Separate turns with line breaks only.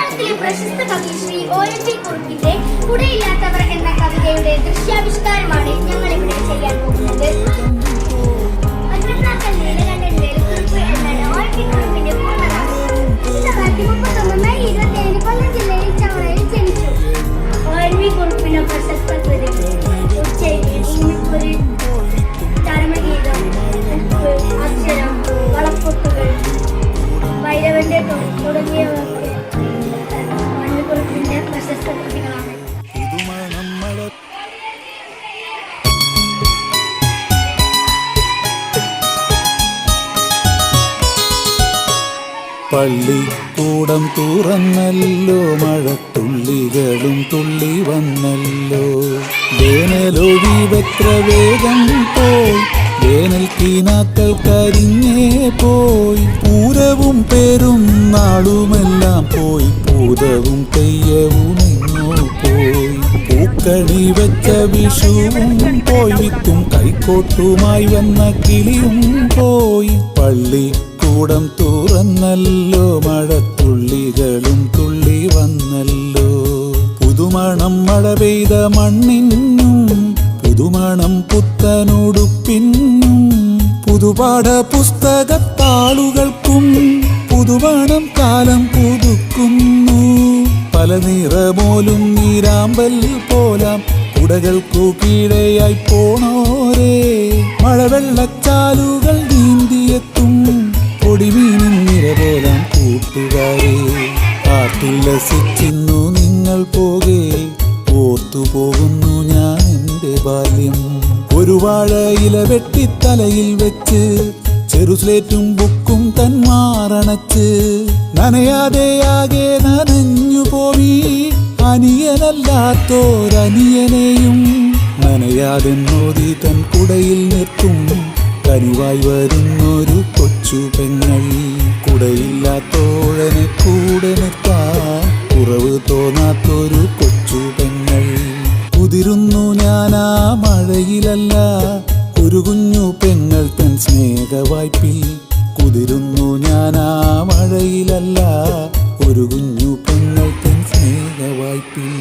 മലയാളത്തിലെ പ്രശസ്ത കവി ശ്രീ ONV കുറുപ്പിന്റെ കുടയില്ലാത്തവർ എന്ന കവിതയുടെ ദൃശ്യാവിഷ്കാരമാണ് ഞങ്ങൾ ഇവിടെ ചെയ്യാൻ പോകുന്നത്. ഒറ്റപ്രാക്കൽ നീലകണ്ഠന്റെ കുറുപ്പ് എന്നാണ് ONV കുറുപ്പിന്റെ പൂർണ്ണനാമം. 1939 മെയ് 27 കൊല്ലം ജില്ലയിൽ ചവറയിൽ ജനിച്ചു. ONV കുറുപ്പിന്റെ പ്രശസ്ത കൃതികൾ ഉച്ചരി, ചരമഗീതം, അക്ഷരം, വളപ്പൊട്ടുകൾ, ഭൈരവന്റെ തുടങ്ങിയവയൊക്കെ കുറുപ്പിന്റെ പ്രശസ്ത കൃതികളാണ്.
പള്ളിക്കൂടം തുറന്നല്ലോ, മഴത്തുള്ളികളും തുള്ളി വന്നല്ലോ. വേനലൊഴിവെത്ര വേഗം പോയി, വേനൽ കീനാക്കൾ കരിഞ്ഞേ പോയി. പൂരവും പേരും നാളുമെല്ലാം പോയി, പൂരവും തെയ്യവും എങ്ങോ പോയി. പൂക്കണി വെച്ച വിഷുവും പോയി, വിത്തും കൈക്കോട്ടുമായി വന്ന കിളിയും പോയി. പള്ളിക്കൂടം തുറന്നല്ലോ, മഴത്തുള്ളികളും തുള്ളി വന്നല്ലോ. പുതുമണം മഴ പെയ്ത മണ്ണിനും, പുതുമണം പുത്തനുടുപ്പിനും, പുതുപാഠ പുസ്തകത്താളുകൾക്കും പുതുമണം കാലം പുതുക്കുന്നു. പല നിറമോലും നീരാമ്പൽ പോലാം കുടകൾക്കു കീഴെയായി പോണോരേ. മഴവെള്ളച്ചാലുകൾ നീന്തിയെത്തും പൊടിമീനും നിറപോലാം കൂട്ടുകാരെ. ആർത്തുല്ലസിച്ചിന്നു നിങ്ങൾ പോകെ, ഓർത്തുപോകുന്നു ഞാൻ എൻ്റെ ബാല്യം. ഒരു വാഴ ഇല വെട്ടിത്തലയിൽ വെച്ച്, ചെറുസ്ലേറ്റും ബുക്കും തന്മാറണച്ച്, നനയാതെയാകെ നനഞ്ഞു പോയി അനിയനല്ലാത്തോരനിയനെയും. നനയാതെ നോതി തൻ കുടയിൽ നിർത്തും കനിവായി വരുന്നൊരു കൊച്ചു പെങ്ങൾ. കുടയില്ലാത്തോഴനെ കൂടെ നിർത്താൻ കുറവ് തോന്നാത്തൊരു കൊച്ചു പെങ്ങൾ. കുതിരുന്നു ഞാനാ മഴയിലല്ല, ഒരു കുഞ്ഞു പെങ്ങൾ തൻ സ്നേഹവായ്പിൽ. കുതിരുന്നു ഞാനാ മഴയിലല്ല, ഒരു കുഞ്ഞു പെങ്ങൾ തൻ സ്നേഹവായ്പിൽ.